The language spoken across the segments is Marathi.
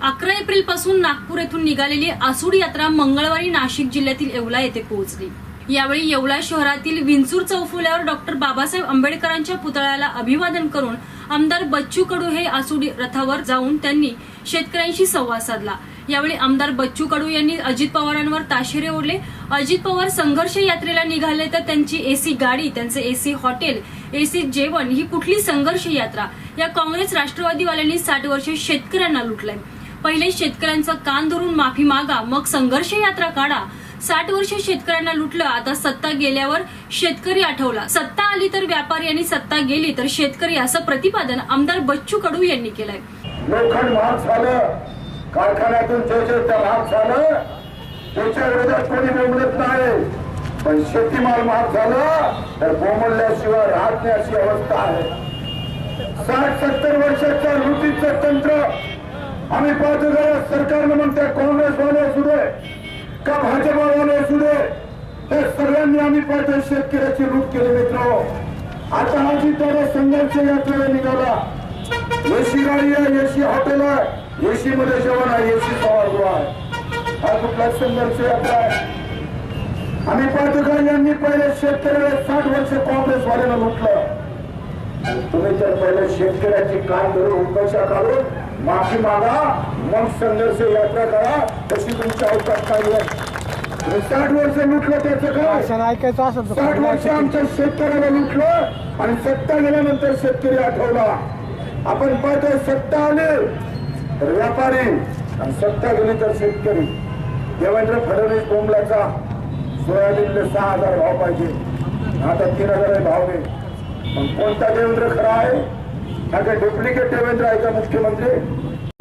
11 एप्रिल पासून नागपूर येथून निघालेली आसूड यात्रा मंगळवारी नाशिक जिल्ह्यातील येवला येथे पोहोचली। यावेळी येवला शहरातील विंचूर चौफुल्यावर डॉक्टर बाबासाहेब आंबेडकरांच्या पुतळ्याला अभिवादन करून आमदार बच्चू कडू हे आसूड रथावर जाऊन त्यांनी शेतकऱ्यांशी संवाद साधला। यावेळी आमदार बच्चू कडू यांनी अजित पवारांवर ताशेरे ओढले। अजित पवार संघर्ष यात्रेला निघाले तर त्यांची एसी गाडी, त्यांचे एसी हॉटेल, एसी जेवण ही कुठली संघर्ष यात्रा? या काँग्रेस राष्ट्रवादीवाल्यांनी 60 वर्षे शेतकऱ्यांना लुटलंय। पहिले शेतकऱ्यांचं कान धरून माफी मागा, मग संघर्ष यात्रा काढा। 60 वर्ष शेतकऱ्यांना लुटलं, आता सत्ता गेल्यावर शेतकरी आठवला। सत्ता आली तर व्यापारी आणि सत्ता गेली तर शेतकरी, असं प्रतिपादन आमदार बच्चू कडू यांनी केलंय। लोखंड महाग झालं, कारखान्यातून जे महाग झालं त्याच्या विरोधात कोणी बोलत नाही, पण शेतीमाल महाग झाला तर बोंबलल्याशिवाय राहत नाही अशी अवस्था आहे। 60-70 वर्षाच्या लुटीचं तंत्र आम्ही पाहतो। सरकारनं म्हणते काँग्रेसवाले असू दे का भाजपावाले असू दे, हे सगळ्यांनी आम्ही पाहतो शेतकऱ्याची लूट केली। मित्र, आता आजी त्याला संघर्ष यात्रेला निघाला। एसी गाडी आहे, एसी हॉटेल आहे, एसी मध्ये जेवण आहे, एसी सवारगृह आहे। हा कुठला संघर्ष यात्रा आहे? आम्ही पाहतो का यांनी पहिले शेतकऱ्याला 60 वर्ष काँग्रेसवाल्यानं लुटलं। तुम्ही तर पहिले शेतकऱ्याची कान धरून उपेक्षा काढून माफी मागा, मग संघर्ष यात्रा करा, तशी तुमची अवकाश काय आहे? 60 वर्ष लुटलं त्याचं काय? 60 वर्ष आमच्या शेतकऱ्याला लुटलं आणि सत्ता गेल्यानंतर शेतकरी आठवला। आपण पाहतोय सत्ता आली तर व्यापारी आणि सत्ता गेली तर शेतकरी। देवेंद्र फडणवीस बोंबलाचा सोयाबीनला 6000 भाव पाहिजे, आता 3000 भाव नाही। पण कोणता देवेंद्र खरा आहे? हा काय डुप्लिकेट देवेंद्र आहे का मुख्यमंत्री?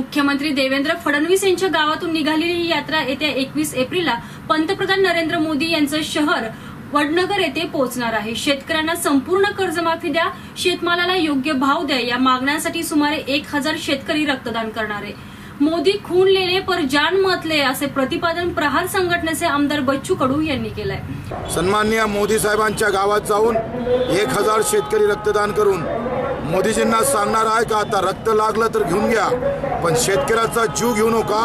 मुख्यमंत्री देवेंद्र फडणवीस यांच्या गावातून निघालेली ही यात्रा येत्या 21 एप्रिलला पंतप्रधान नरेंद्र मोदी यांचं शहर वडनगर येथे पोहोचणार आहे। शेतकऱ्यांना संपूर्ण कर्जमाफी द्या, शेतमालाला योग्य भाव द्या, या मागण्यांसाठी सुमारे 1000 शेतकरी रक्तदान करणार आहे। मोदी खून लेले पर जान मत ले, असे प्रतिपादन प्रहार संघटनेचे आमदार बच्चू कडू यांनी केलंय। सन्माननीय मोदी साहेबांच्या गावात जाऊन 1000 शेतकरी रक्तदान करून मोदीजींना सांगणार आहे का आता रक्त लागलं तर घेऊन घ्या, पण शेतकऱ्याचा जीव घेऊ नका।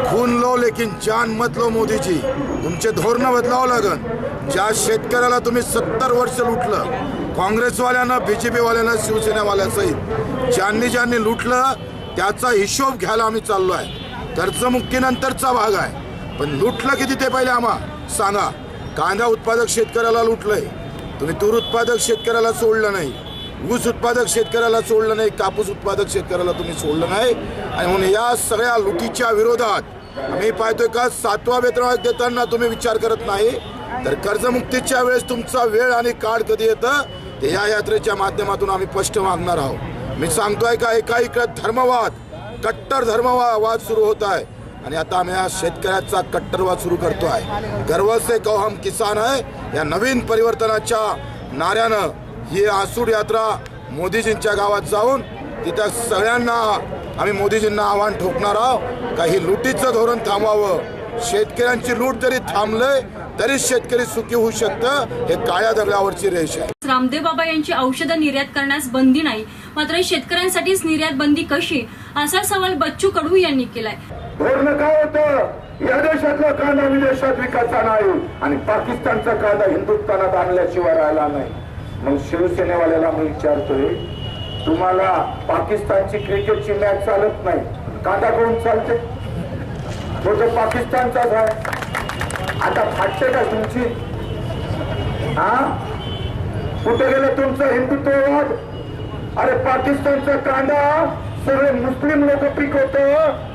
खून लो लेकिन जान मत लो। मोदीजी, तुमचे धोरण बदलावं लागेल। ज्या शेतकऱ्याला तुम्ही 70 वर्ष लुटलं, काँग्रेसवाल्यांना, बीजेपी वाल्यांना, शिवसेनेवाल्यासहित ज्यांनी लुटलं त्याचा हिशोब घ्यायला आम्ही चाललो आहे। कर्जमुक्तीनंतरचा भाग आहे, पण लुटलं किती ते पहिले आम्हाला सांगा। कांदा उत्पादक शेतकऱ्याला लुटलंय तुम्ही, तूर उत्पादक शेतकऱ्याला सोडलं नाही, ऊस उत्पादक शेतकऱ्याला सोडलं नाही, कापूस उत्पादक शेतकऱ्याला तुम्ही सोडलं नाही। आणि म्हणून या सगळ्या लुटीच्या विरोधात आम्ही पाहतोय का 7वा वेतन देताना तुम्ही विचार करत नाही, तर कर्जमुक्तीच्या वेळेस तुमचा वेळ आणि काळ कधी येतं ते या यात्रेच्या माध्यमातून आम्ही स्पष्ट मागणार आहोत। मी सांगतोय का एकाएकीकडे धर्मवाद, कट्टर धर्मवाद सुरू होत आहे आणि आता आम्ही या शेतकऱ्याचा कट्टरवाद सुरू करतो आहे। गर्व से कहो हम किसान है, या नवीन परिवर्तनाच्या नाऱ्यानं ही आसूड यात्रा मोदीजींच्या गावात जाऊन तिथं सगळ्यांना आम्ही मोदीजींना आव्हान ठोकणार आहोत का ही लुटीचं धोरण थांबवावं। शेतकऱ्यांची लूट जरी थांबले तरी शेतकरी सुखी होऊ शकतं, हे काळ्या दगडावरची रेष आहे। रामदेव बाबा यांची औषधं निर्यात करण्यास बंदी नाही, मात्र शेतकऱ्यांसाठीच निर्यात बंदी कशी, असा सवाल बच्चू कडू यांनी केलाय। धोरण काय होतं? या देशातला कांदा विदेशात विकायचा नाही आणि पाकिस्तानचा कांदा हिंदुस्थानात आणल्याशिवाय राहिला नाही। मग शिवसेनेवाल्याला मी विचारतोय, तुम्हाला पाकिस्तानची क्रिकेटची मॅच चालत नाही, कांदा कोण चालते? तो तर पाकिस्तानचाच आहे। आता फाटते का तुमची? हा, कुठे गेलं तुमचं हिंदुत्ववाद? अरे पाकिस्तानचा कांदा सगळे मुस्लिम लोक पिकवत,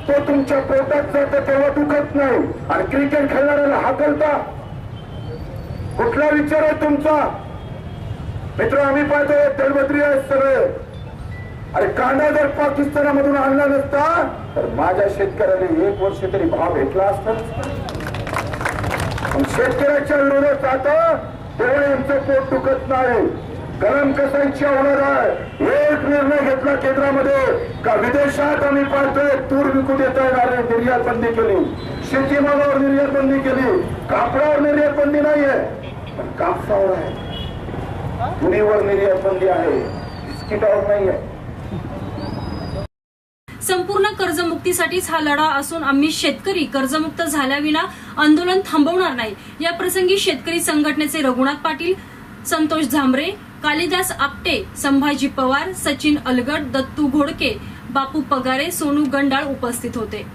तो तुमच्या पोटात जातो तेव्हा दुखत नाही आणि क्रिकेट खेळणाऱ्याला हाकलता। कुठला विचार आहे तुमचा? मित्र, आम्ही पाहतोय दलबद्री आहेत सगळे। अरे कांदा जर पाकिस्तानामधून आणला नसता तर माझ्या शेतकऱ्याला 1 वर्ष तरी भाव भेटला असता। शेतकऱ्याच्या विरोधात आता तेव्हा यांचं पोट दुखत नाही। गरम कसायची होणार आहे। एक निर्णय घेतला केंद्रामध्ये का विदेशात आम्ही पाहतोय तूर विकू देता येणार नाही, निर्यात बंदी केली। शेतीमालावर निर्यात बंदी केली, कापडावर निर्यात बंदी नाहीये, पण कापसावर आहे, तुरीवर निर्यात बंदी आहे, बिस्किटावर नाहीये। संपूर्ण कर्जमुक्तीसाठीच हा लढा असून आम्ही शेतकरी कर्जमुक्त झाल्याविना आंदोलन थांबवणार नाही। या प्रसंगी शेतकरी संघटनेचे रघुनाथ पाटील, संतोष झांबरे, कालिदास आपटे, संभाजी पवार, सचिन अलगट, दत्तू घोडके, बापू पगारे, सोनू गंडाळ उपस्थित होते।